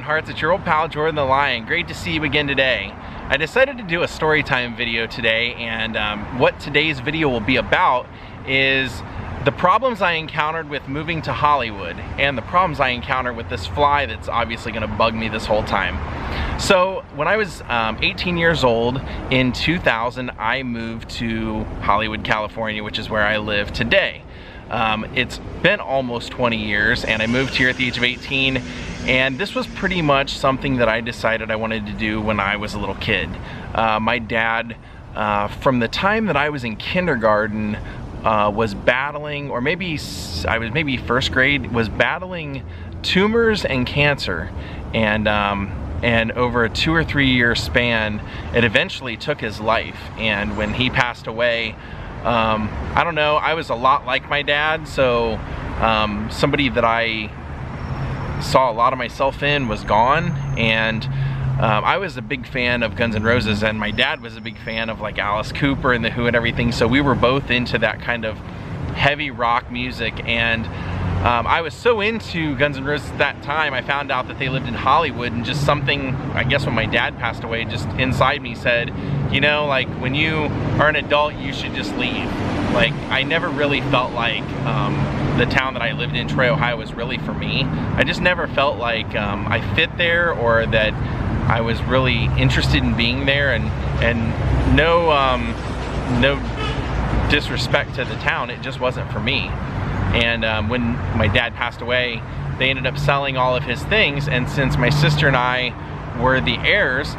Hearts, it's your old pal Jordan the Lion. Great to see you again today. I decided to do a story time video today, and what today's video will be about is the problems I encountered with moving to Hollywood and the problems I encountered with this fly that's obviously going to bug me this whole time. So when I was 18 years old in 2000, I moved to Hollywood, California, which is where I live today. It's been almost 20 years and I moved here at the age of 18, and this was pretty much something that I decided I wanted to do when I was a little kid. My dad, from the time that I was in kindergarten, was battling, or maybe I was maybe first grade, was battling tumors and cancer, and over a 2 or 3 year span, it eventually took his life. And when he passed away, I don't know, I was a lot like my dad, so somebody that I saw a lot of myself in was gone, and I was a big fan of Guns N' Roses, and my dad was a big fan of like Alice Cooper and The Who and everything, so we were both into that kind of heavy rock music. And I was so into Guns N' Roses at that time, I found out that they lived in Hollywood, and just something, I guess when my dad passed away, just inside me said, you know, like, when you are an adult, you should just leave. Like, I never really felt like the town that I lived in, Troy, Ohio, was really for me. I just never felt like I fit there, or that I was really interested in being there. And no disrespect to the town, it just wasn't for me. And when my dad passed away, they ended up selling all of his things, and since my sister and I were the heirs,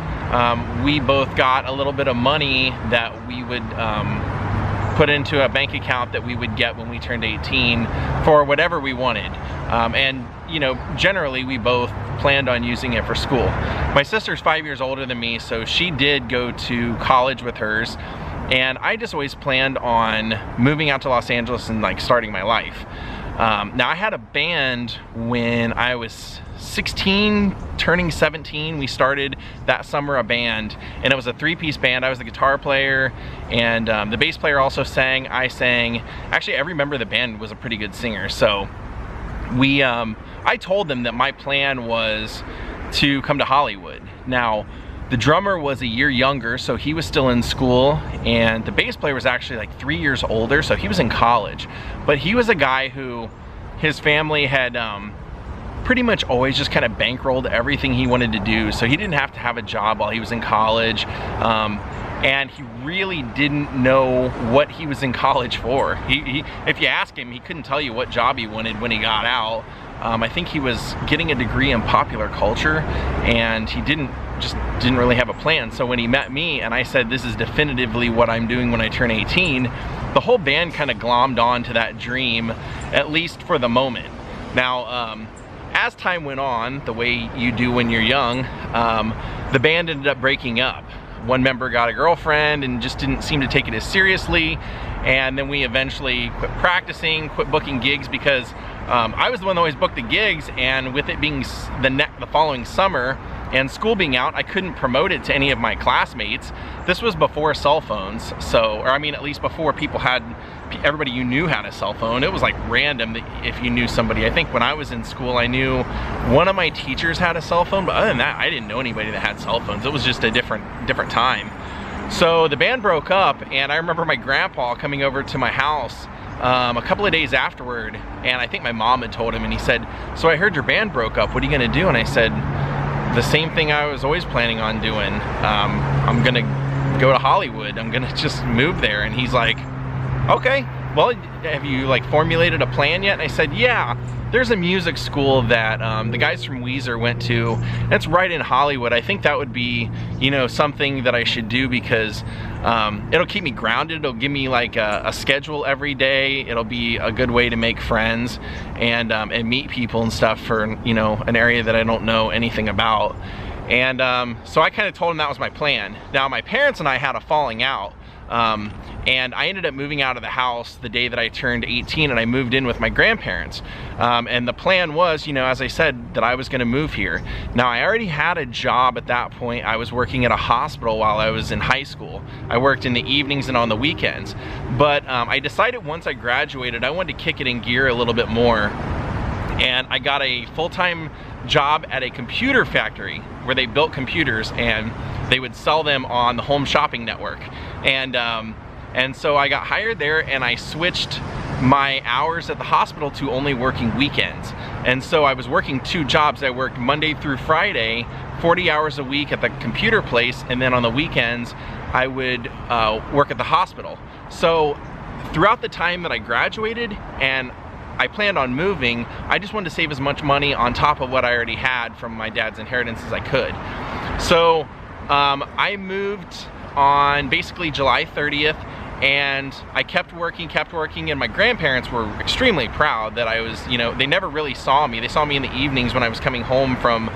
we both got a little bit of money that we would put into a bank account that we would get when we turned 18 for whatever we wanted. And you know, generally we both planned on using it for school. My sister's 5 years older than me, so she did go to college with hers, and I just always planned on moving out to Los Angeles and like starting my life. Now I had a band when I was 16, turning 17. We started that summer a band, and it was a 3-piece band. I was the guitar player, and the bass player also sang, I sang. Actually, every member of the band was a pretty good singer. So we, I told them that my plan was to come to Hollywood. Now, the drummer was a year younger, so he was still in school, and the bass player was actually like 3 years older, so he was in college. But he was a guy who, his family had pretty much always just kind of bankrolled everything he wanted to do, so he didn't have to have a job while he was in college, and he really didn't know what he was in college for. If you ask him, he couldn't tell you what job he wanted when he got out. I think he was getting a degree in popular culture, and he didn't really have a plan. So when he met me and I said, this is definitively what I'm doing when I turn 18, the whole band kind of glommed on to that dream, at least for the moment. Now, as time went on, the way you do when you're young, the band ended up breaking up. One member got a girlfriend and just didn't seem to take it as seriously, and then we eventually quit practicing, quit booking gigs, because I was the one that always booked the gigs, and with it being the following summer and school being out, I couldn't promote it to any of my classmates. This was before cell phones, so, or I mean, at least before everybody you knew had a cell phone. It was like random if you knew somebody. I think when I was in school, I knew one of my teachers had a cell phone, but other than that, I didn't know anybody that had cell phones. It was just a different time. So the band broke up, and I remember my grandpa coming over to my house a couple of days afterward, and I think my mom had told him, and he said, so I heard your band broke up, what are you gonna do? And I said, the same thing I was always planning on doing. I'm gonna go to Hollywood, I'm gonna just move there. And he's like, okay, well, have you like formulated a plan yet? And I said, yeah, there's a music school that the guys from Weezer went to. It's right in Hollywood. I think that would be, you know, something that I should do, because it'll keep me grounded. It'll give me like a schedule every day. It'll be a good way to make friends and meet people and stuff for, you know, an area that I don't know anything about. And so I kind of told him that was my plan. Now, my parents and I had a falling out. And I ended up moving out of the house the day that I turned 18, and I moved in with my grandparents. And the plan was, you know, as I said, that I was gonna move here. Now, I already had a job at that point. I was working at a hospital while I was in high school. I worked in the evenings and on the weekends. But I decided once I graduated, I wanted to kick it in gear a little bit more. And I got a full-time job at a computer factory where they built computers and they would sell them on the home shopping network. And so I got hired there, and I switched my hours at the hospital to only working weekends. And so I was working 2 jobs. I worked Monday through Friday, 40 hours a week at the computer place, and then on the weekends I would work at the hospital. So throughout the time that I graduated and I planned on moving, I just wanted to save as much money on top of what I already had from my dad's inheritance as I could. So I moved on basically July 30th, and I kept working, and my grandparents were extremely proud that I was, you know, they never really saw me. They saw me in the evenings when I was coming home from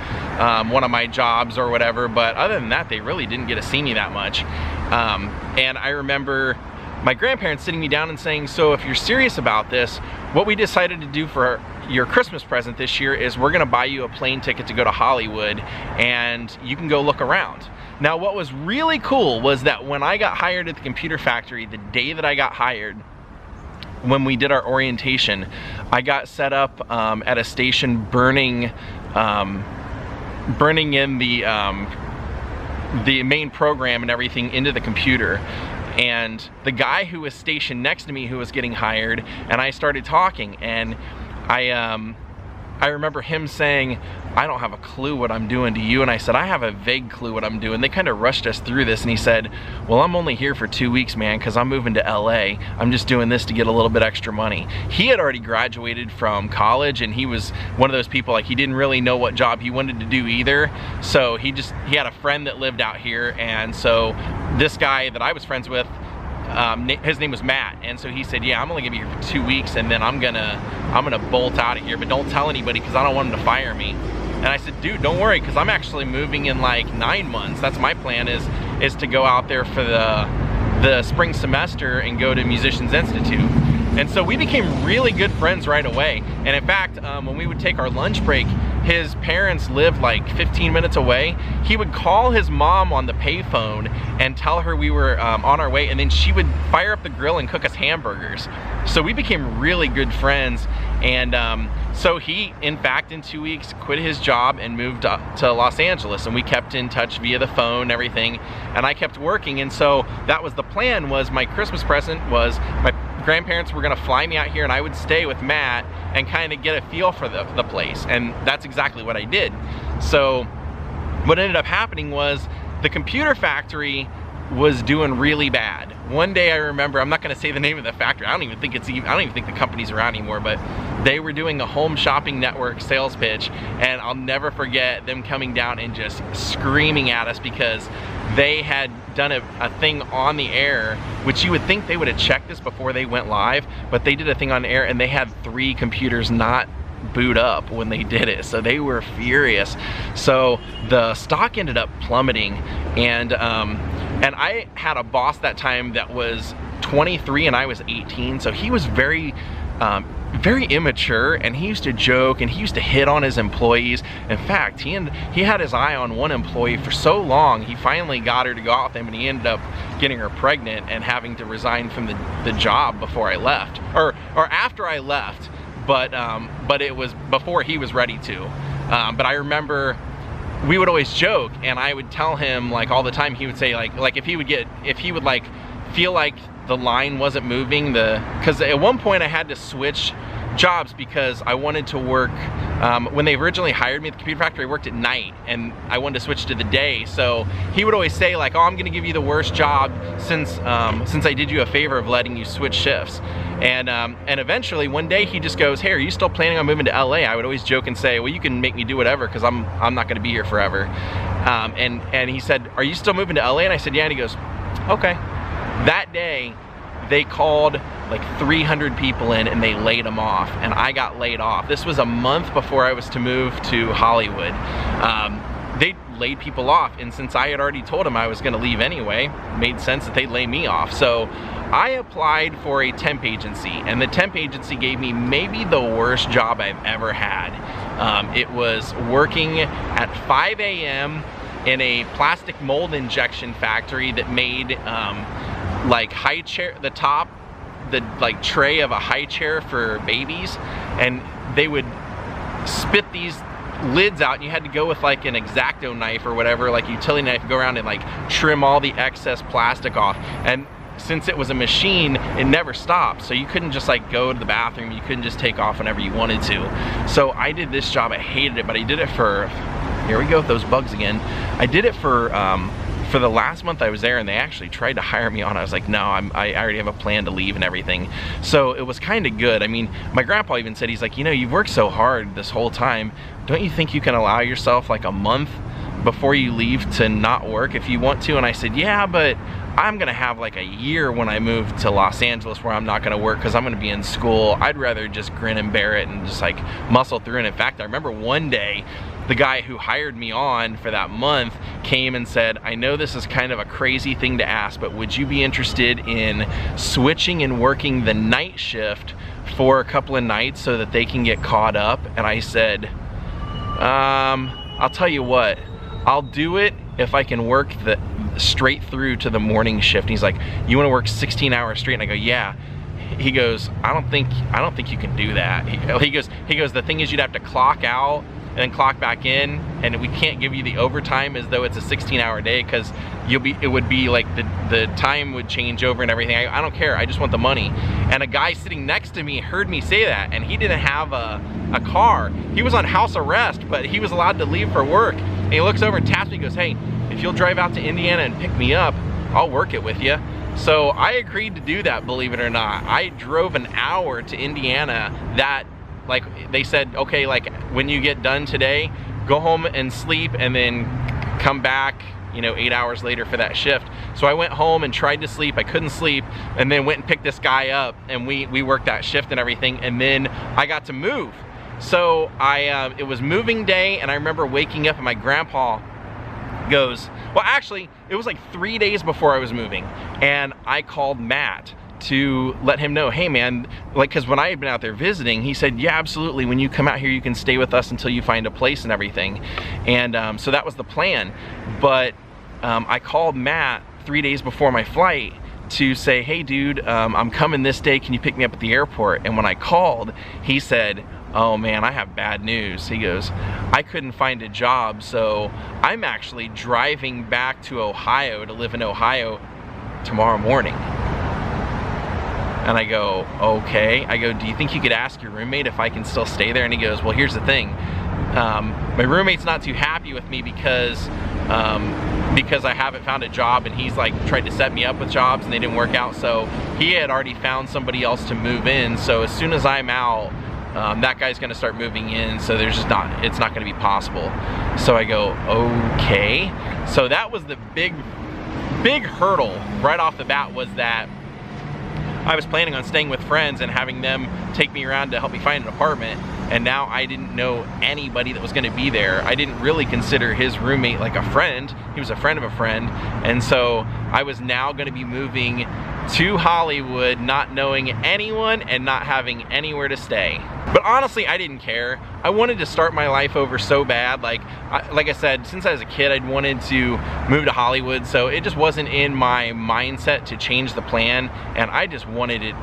one of my jobs or whatever, but other than that, they really didn't get to see me that much. And I remember my grandparents sitting me down and saying, so if you're serious about this, what we decided to do for your Christmas present this year is we're gonna buy you a plane ticket to go to Hollywood, and you can go look around. Now, what was really cool was that when I got hired at the computer factory, the day that I got hired, when we did our orientation, I got set up at a station burning in the main program and everything into the computer. And the guy who was stationed next to me, who was getting hired, and I started talking, and I remember him saying, I don't have a clue what I'm doing to you. And I said, I have a vague clue what I'm doing. They kind of rushed us through this. And he said, well, I'm only here for 2 weeks, man, because I'm moving to LA. I'm just doing this to get a little bit extra money. He had already graduated from college, and he was one of those people, like, he didn't really know what job he wanted to do either. So he had a friend that lived out here. And so this guy that I was friends with, his name was Matt, and so he said, yeah, I'm only gonna be here for 2 weeks, and then I'm gonna bolt out of here, but don't tell anybody because I don't want him to fire me. And I said, dude, don't worry, because I'm actually moving in like 9 months. That's my plan, is to go out there for the spring semester and go to Musicians Institute. And so we became really good friends right away. And in fact, when we would take our lunch break, his parents lived like 15 minutes away. He would call his mom on the payphone and tell her we were on our way, and then she would fire up the grill and cook us hamburgers. So we became really good friends. And so he, in fact, in 2 weeks, quit his job and moved to Los Angeles, and we kept in touch via the phone and everything, and I kept working. And so that was the plan, was my Christmas present was my grandparents were gonna fly me out here, and I would stay with Matt and kind of get a feel for the place. And that's exactly what I did. So what ended up happening was the computer factory was doing really bad. One day I remember, I'm not gonna say the name of the factory, I don't even think the company's around anymore, but they were doing a home shopping network sales pitch, and I'll never forget them coming down and just screaming at us because they had done a thing on the air, which you would think they would have checked this before they went live, but they did a thing on air and they had 3 computers not boot up when they did it. So they were furious. So the stock ended up plummeting, and I had a boss that time that was 23 and I was 18, so he was very immature, and he used to joke and he used to hit on his employees. In fact, he had his eye on one employee for so long, he finally got her to go out with him, and he ended up getting her pregnant and having to resign from the job before I left, or after I left, but it was before he was ready to. But I remember we would always joke, and I would tell him, like, all the time, he would say, like if he would like feel like the line wasn't moving, because at one point I had to switch jobs because I wanted to work, when they originally hired me at the computer factory, I worked at night, and I wanted to switch to the day. So he would always say, like, oh, I'm gonna give you the worst job since I did you a favor of letting you switch shifts. And eventually one day he just goes, hey, are you still planning on moving to LA? I would always joke and say, well, you can make me do whatever, because I'm not gonna be here forever. And he said, are you still moving to LA? And I said, yeah. And he goes, okay. That day, they called like 300 people in and they laid them off, and I got laid off. This was a month before I was to move to Hollywood. They laid people off, and since I had already told them I was gonna leave anyway, it made sense that they'd lay me off. So I applied for a temp agency, and the temp agency gave me maybe the worst job I've ever had. It was working at 5 a.m. in a plastic mold injection factory that made like high chair, the like tray of a high chair for babies, and they would spit these lids out, and you had to go with like an X-Acto knife or whatever, like a utility knife, go around and like trim all the excess plastic off. And since it was a machine, it never stopped, so you couldn't just like go to the bathroom, you couldn't just take off whenever you wanted to. So I did this job, I hated it, but I did it for, here we go with those bugs again. I did it for the last month I was there, and they actually tried to hire me on. I was like, no, I already have a plan to leave and everything. So it was kind of good. I mean, my grandpa even said, he's like, you know, you've worked so hard this whole time, don't you think you can allow yourself like a month before you leave to not work if you want to? And I said, yeah, but I'm gonna have like a year when I move to Los Angeles where I'm not gonna work because I'm gonna be in school. I'd rather just grin and bear it and just like muscle through. And in fact, I remember one day the guy who hired me on for that month came and said, I know this is kind of a crazy thing to ask, but would you be interested in switching and working the night shift for a couple of nights so that they can get caught up? And I said, I'll tell you what, I'll do it if I can work the straight through to the morning shift. And he's like, you want to work 16 hours straight? And I go, yeah. He goes, I don't think you can do that. He goes, the thing is, you'd have to clock out and then clock back in, and we can't give you the overtime as though it's a 16-hour day, because it would be like the time would change over and everything. I don't care, I just want the money. And a guy sitting next to me heard me say that, and he didn't have a car. He was on house arrest, but he was allowed to leave for work. And he looks over and taps me, goes, hey, if you'll drive out to Indiana and pick me up, I'll work it with you. So I agreed to do that, believe it or not. I drove an hour to Indiana. That, like, they said, okay, like, when you get done today, go home and sleep and then come back, you know, 8 hours later for that shift. So I went home and tried to sleep, I couldn't sleep, and then went and picked this guy up, and we worked that shift and everything, and then I got to move. So it was moving day, and I remember waking up and my grandpa goes, well, actually, it was like 3 days before I was moving, and I called Matt to let him know, hey man, like, because when I had been out there visiting, he said, yeah, absolutely, when you come out here you can stay with us until you find a place and everything. And so that was the plan. But I called Matt 3 days before my flight to say, hey dude, I'm coming this day, can you pick me up at the airport? And when I called, he said, oh man, I have bad news. He goes, I couldn't find a job, so I'm actually driving back to Ohio to live in Ohio tomorrow morning. And I go, okay. I go, do you think you could ask your roommate if I can still stay there? And he goes, well, here's the thing. My roommate's not too happy with me because I haven't found a job, and he's like tried to set me up with jobs and they didn't work out. So he had already found somebody else to move in. So as soon as I'm out, that guy's gonna start moving in. So there's just it's not gonna be possible. So I go, okay. So that was the big hurdle right off the bat, was that I was planning on staying with friends and having them take me around to help me find an apartment, and now I didn't know anybody that was going to be there. I didn't really consider his roommate like a friend. He was a friend of a friend, and so I was now going to be moving to Hollywood, not knowing anyone and not having anywhere to stay. But honestly, I didn't care. I wanted to start my life over so bad. Like I said, since I was a kid, I'd wanted to move to Hollywood, so it just wasn't in my mindset to change the plan, and I just wanted it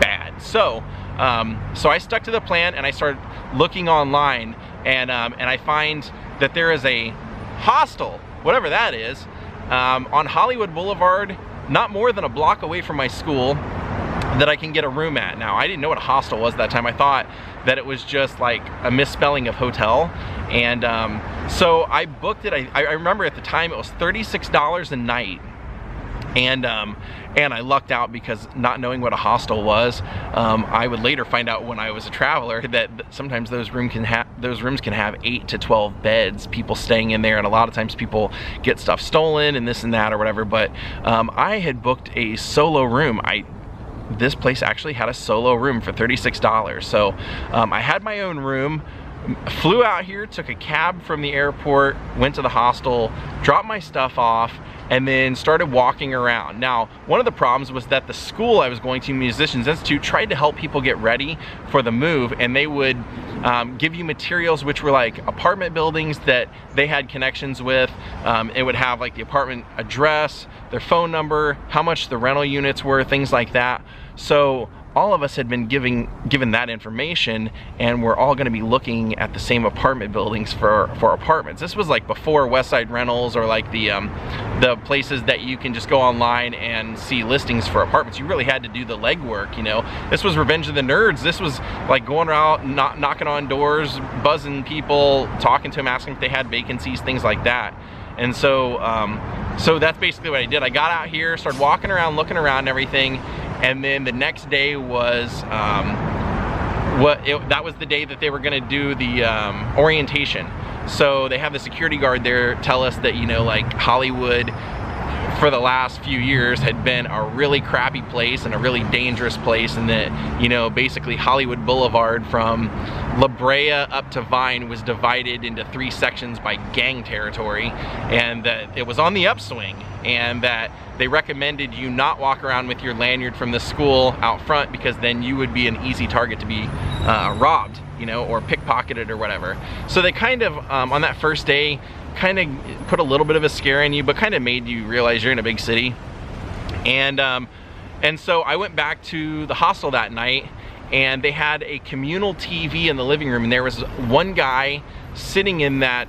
bad. So I stuck to the plan, and I started looking online, and I find that there is a hostel, whatever that is, on Hollywood Boulevard, not more than a block away from my school, that I can get a room at. Now, I didn't know what a hostel was at that time. I thought that it was just like a misspelling of hotel. And so I booked it. I remember at the time it was $36 a night. And I lucked out, because not knowing what a hostel was, I would later find out when I was a traveler that sometimes those rooms can have 8 to 12 beds, people staying in there, and a lot of times people get stuff stolen and this and that or whatever. But I had booked a solo room. This place actually had a solo room for $36. So I had my own room, flew out here, took a cab from the airport, went to the hostel, dropped my stuff off, and then started walking around. Now, one of the problems was that the school I was going to, Musicians Institute, tried to help people get ready for the move, and they would give you materials which were like apartment buildings that they had connections with. It would have like the apartment address, their phone number, how much the rental units were, things like that. So all of us had been given that information, and we're all going to be looking at the same apartment buildings for apartments. This was like before Westside Rentals or like the places that you can just go online and see listings for apartments. You really had to do the legwork, you know. This was Revenge of the Nerds. This was like going around, knocking on doors, buzzing people, talking to them, asking if they had vacancies, things like that. And so so that's basically what I did. I got out here, started walking around, looking around and everything. And then the next day was, that was the day that they were gonna do the orientation. So they have the security guard there tell us that, you know, like Hollywood for the last few years had been a really crappy place and a really dangerous place, and that, you know, basically Hollywood Boulevard from La Brea up to Vine was divided into 3 sections by gang territory, and that it was on the upswing, and that they recommended you not walk around with your lanyard from the school out front, because then you would be an easy target to be robbed, you know, or pickpocketed or whatever. So they kind of, on that first day, kind of put a little bit of a scare in you, but kind of made you realize you're in a big city. And so I went back to the hostel that night, and they had a communal TV in the living room, and there was one guy sitting in that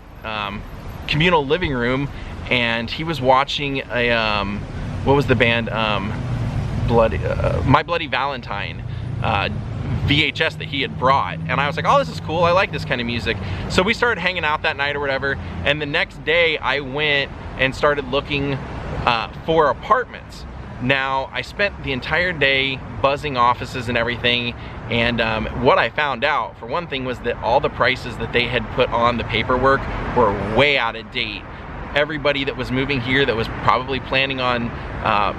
communal living room, and he was watching a what was the band, My Bloody Valentine VHS that he had brought. And I was like, oh, this is cool, I like this kind of music. So we started hanging out that night or whatever, and the next day I went and started looking for apartments. Now, I spent the entire day buzzing offices and everything, and what I found out, for one thing, was that all the prices that they had put on the paperwork were way out of date. Everybody that was moving here that was probably planning on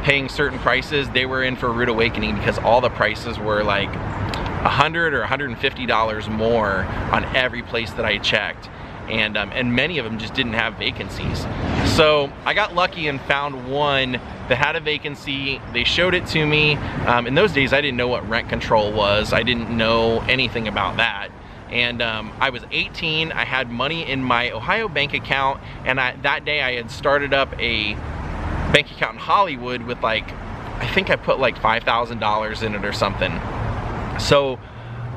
paying certain prices, they were in for a rude awakening, because all the prices were like $100 or $150 more on every place that I checked. And many of them just didn't have vacancies. So I got lucky and found one that had a vacancy. They showed it to me. In those days, I didn't know what rent control was. I didn't know anything about that. And I was 18, I had money in my Ohio bank account, and that day I had started up a bank account in Hollywood with like, I think I put like $5,000 in it or something. So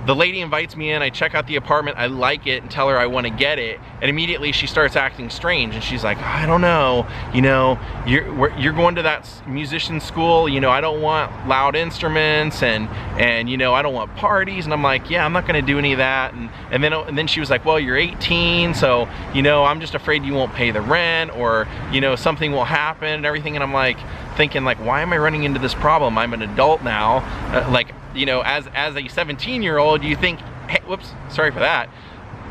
the lady invites me in, I check out the apartment, I like it, and tell her I want to get it, and immediately she starts acting strange, and she's like, I don't know, you know, you're going to that musician school, you know, I don't want loud instruments, and you know, I don't want parties. And I'm like, yeah, I'm not gonna do any of that. And then she was like, well, you're 18, so, you know, I'm just afraid you won't pay the rent, or, you know, something will happen and everything. And I'm like thinking, like, why am I running into this problem? I'm an adult now. Like, you know, as a 17-year-old, you think, hey, whoops, sorry for that.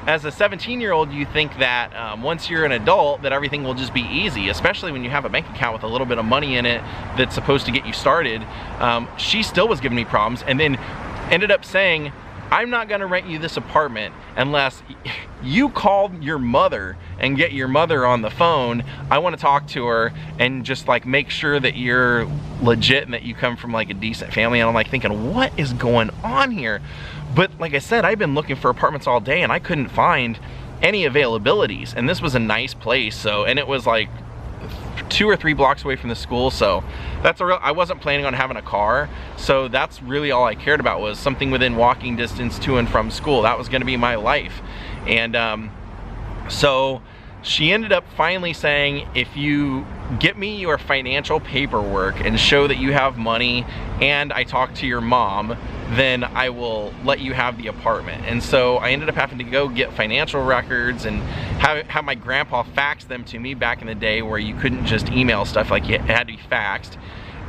As a 17-year-old, you think that once you're an adult, that everything will just be easy, especially when you have a bank account with a little bit of money in it that's supposed to get you started. She still was giving me problems, and then ended up saying, I'm not gonna rent you this apartment unless you call your mother and get your mother on the phone. I wanna talk to her and just like make sure that you're legit and that you come from like a decent family. And I'm like thinking, what is going on here? But like I said, I've been looking for apartments all day and I couldn't find any availabilities. And this was a nice place, so, and it was like 2 or 3 blocks away from the school, so that's a real, I wasn't planning on having a car, so that's really all I cared about, was something within walking distance to and from school. That was gonna be my life. And so she ended up finally saying, if you get me your financial paperwork and show that you have money, and I talk to your mom, then I will let you have the apartment. And so I ended up having to go get financial records and have my grandpa fax them to me back in the day, where you couldn't just email stuff, like it had to be faxed.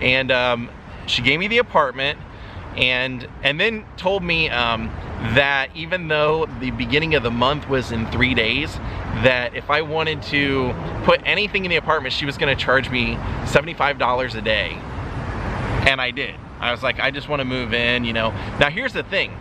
And she gave me the apartment, and then told me that even though the beginning of the month was in 3 days, that if I wanted to put anything in the apartment, she was gonna charge me $75 a day. And I did. I was like, I just wanna move in, you know. Now here's the thing.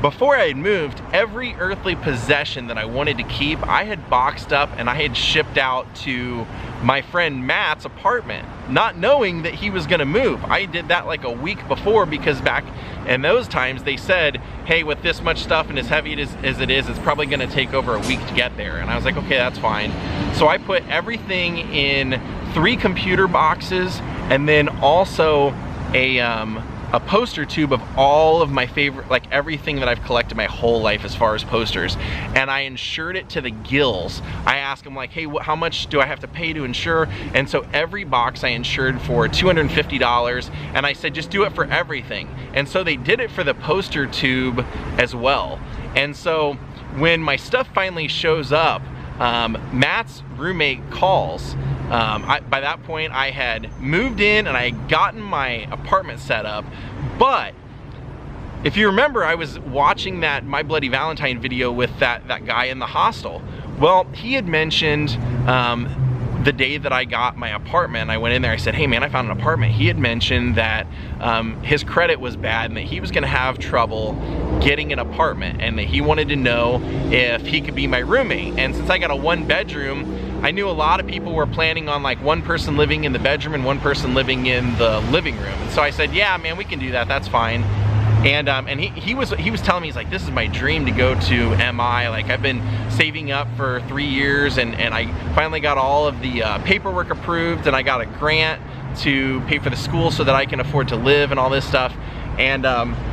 Before I had moved, every earthly possession that I wanted to keep, I had boxed up and I had shipped out to my friend Matt's apartment, not knowing that he was gonna move. I did that like a week before, because back in those times they said, hey, with this much stuff and as heavy as it is, it's probably gonna take over a week to get there. And I was like, okay, that's fine. So I put everything in 3 computer boxes, and then also a a poster tube of all of my favorite, like everything that I've collected my whole life as far as posters, and I insured it to the gills. I asked them like, hey, how much do I have to pay to insure? And so every box I insured for $250, and I said just do it for everything. And so they did it for the poster tube as well. And so when my stuff finally shows up, Matt's roommate calls. By that point I had moved in and I had gotten my apartment set up, but if you remember, I was watching that My Bloody Valentine video with that guy in the hostel. Well, he had mentioned the day that I got my apartment, I went in there, I said, hey man, I found an apartment. He had mentioned that his credit was bad and that he was gonna have trouble getting an apartment, and that he wanted to know if he could be my roommate. And since I got a 1-bedroom, I knew a lot of people were planning on like one person living in the bedroom and one person living in the living room. And so I said, yeah man, we can do that, that's fine. And he was telling me, he's like, this is my dream to go to MI. Like I've been saving up for 3 years, and I finally got all of the paperwork approved, and I got a grant to pay for the school so that I can afford to live and all this stuff. And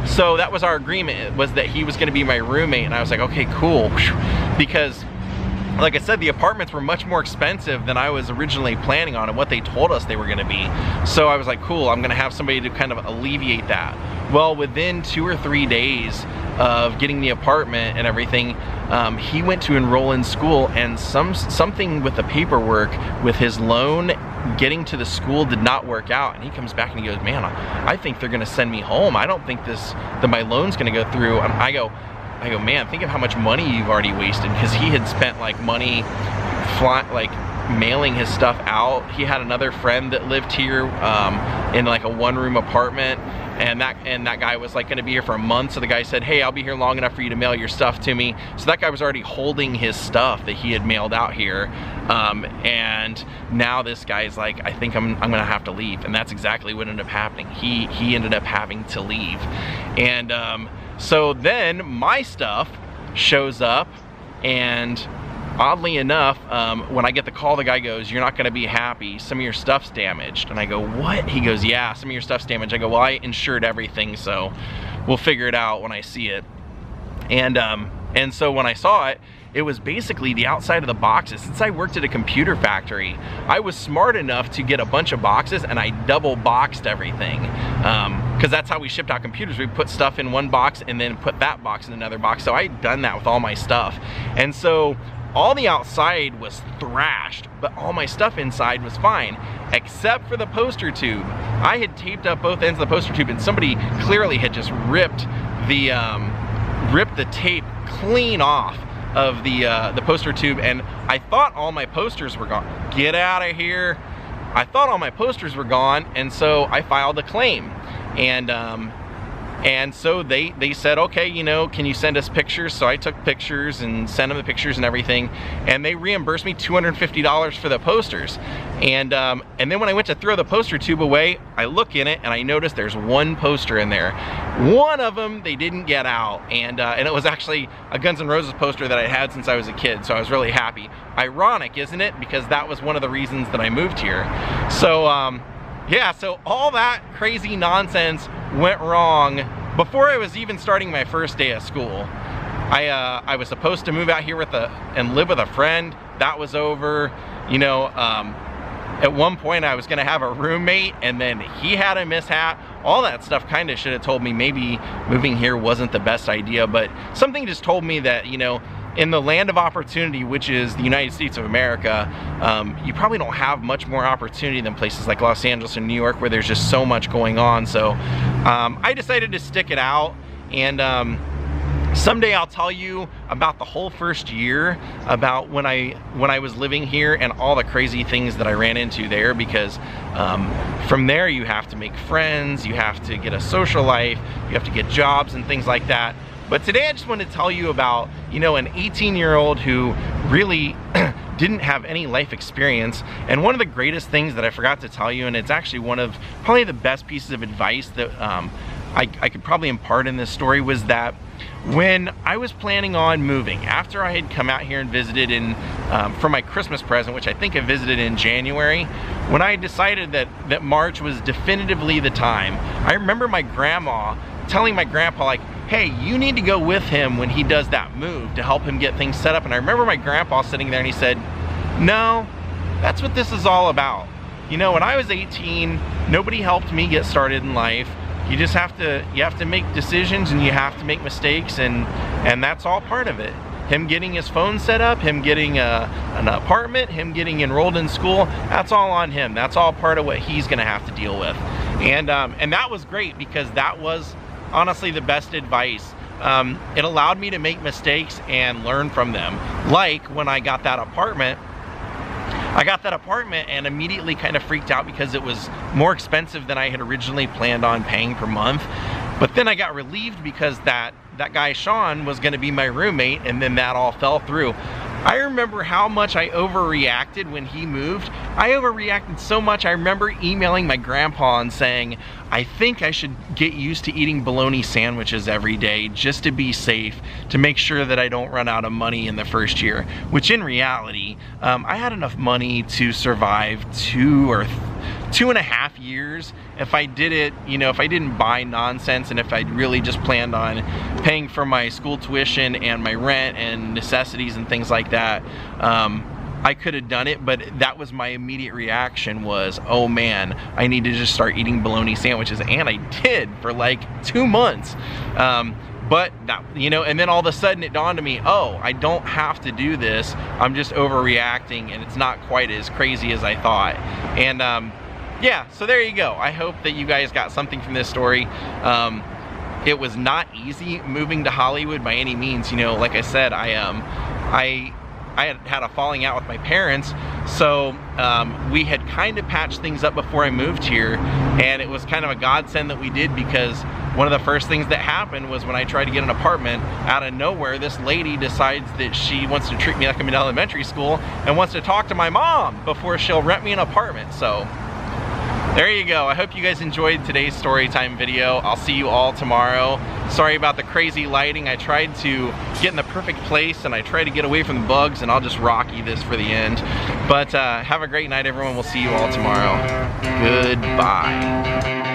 so that was our agreement, was that he was gonna be my roommate. And I was like, okay, cool. Because like I said, the apartments were much more expensive than I was originally planning on and what they told us they were gonna be. So I was like, cool, I'm gonna have somebody to kind of alleviate that. Well, within 2 or 3 days of getting the apartment and everything, he went to enroll in school, and something with the paperwork with his loan getting to the school did not work out. And he comes back and he goes, man, I think they're gonna send me home. I don't think that my loan's gonna go through. I go, man, think of how much money you've already wasted, because he had spent like money mailing his stuff out. He had another friend that lived here in like a 1-room apartment, and that guy was like gonna be here for a month. So the guy said, hey, I'll be here long enough for you to mail your stuff to me. So that guy was already holding his stuff that he had mailed out here. And now this guy's like, I think I'm gonna have to leave. And that's exactly what ended up happening. He ended up having to leave. And so then my stuff shows up, and oddly enough, when I get the call, the guy goes, you're not gonna be happy, some of your stuff's damaged. And I go, what? He goes, yeah, some of your stuff's damaged. I go, well, I insured everything, so we'll figure it out when I see it. And so when I saw it, it was basically the outside of the boxes. Since I worked at a computer factory, I was smart enough to get a bunch of boxes, and I double boxed everything. Because that's how we shipped out computers. We put stuff in one box and then put that box in another box. So I'd done that with all my stuff. And so all the outside was thrashed, but all my stuff inside was fine, except for the poster tube. I had taped up both ends of the poster tube, and somebody clearly had just ripped the tape clean off of the poster tube, and I thought all my posters were gone. Get out of here. I thought all my posters were gone, and so I filed a claim. And so they said, okay, you know, can you send us pictures? So I took pictures and sent them the pictures and everything, and they reimbursed me $250 for the posters. And then when I went to throw the poster tube away, I look in it and I noticed there's one poster in there. One of them they didn't get out, and it was actually a Guns N' Roses poster that I had since I was a kid, so I was really happy. Ironic, isn't it? Because that was one of the reasons that I moved here. So yeah, so all that crazy nonsense went wrong before I was even starting my first day of school. I was supposed to move out here and live with a friend. That was over. You know, at one point I was gonna have a roommate, and then he had a mishap. All that stuff kind of should have told me maybe moving here wasn't the best idea, but something just told me that, you know, in the land of opportunity, which is the United States of America, you probably don't have much more opportunity than places like Los Angeles and New York, where there's just so much going on. So I decided to stick it out, and someday I'll tell you about the whole first year, about when I was living here and all the crazy things that I ran into there, because from there you have to make friends, you have to get a social life, you have to get jobs and things like that. But today I just wanted to tell you about, you know, an 18-year-old who really didn't have any life experience. And one of the greatest things that I forgot to tell you, and it's actually one of probably the best pieces of advice that I could probably impart in this story was that when I was planning on moving, after I had come out here and visited for my Christmas present, which I think I visited in January, when I decided that March was definitively the time, I remember my grandma telling my grandpa, like, hey, you need to go with him when he does that move to help him get things set up. And I remember my grandpa sitting there and he said, no, that's what this is all about. You know, when I was 18, nobody helped me get started in life. You just have to make decisions, and you have to make mistakes, and that's all part of it. Him getting his phone set up, him getting an apartment, him getting enrolled in school, that's all on him. That's all part of what he's gonna have to deal with. And that was great, because that was honestly the best advice. It allowed me to make mistakes and learn from them. Like when I got that apartment, and immediately kind of freaked out because it was more expensive than I had originally planned on paying per month. But then I got relieved because that guy Sean was going to be my roommate, and then that all fell through. I remember how much I overreacted when he moved. I overreacted so much, I remember emailing my grandpa and saying, I think I should get used to eating bologna sandwiches every day just to be safe, to make sure that I don't run out of money in the first year. Which in reality, I had enough money to survive 2.5 years if I did it, you know, if I didn't buy nonsense, and if I really just planned on paying for my school tuition and my rent and necessities and things like that. I could have done it, but that was my immediate reaction was, oh man, I need to just start eating bologna sandwiches. And I did for like 2 months. But that, you know, and then all of a sudden it dawned on me, oh, I don't have to do this. I'm just overreacting, and it's not quite as crazy as I thought. And yeah, so there you go. I hope that you guys got something from this story. It was not easy moving to Hollywood by any means. You know, like I said, I had a falling out with my parents, so we had kind of patched things up before I moved here, and it was kind of a godsend that we did, because one of the first things that happened was when I tried to get an apartment, out of nowhere, this lady decides that she wants to treat me like I'm in elementary school and wants to talk to my mom before she'll rent me an apartment. So there you go. I hope you guys enjoyed today's story time video. I'll see you all tomorrow. Sorry about the crazy lighting. I tried to get in the perfect place, and I tried to get away from the bugs, and I'll just rocky this for the end. But have a great night, everyone. We'll see you all tomorrow. Goodbye.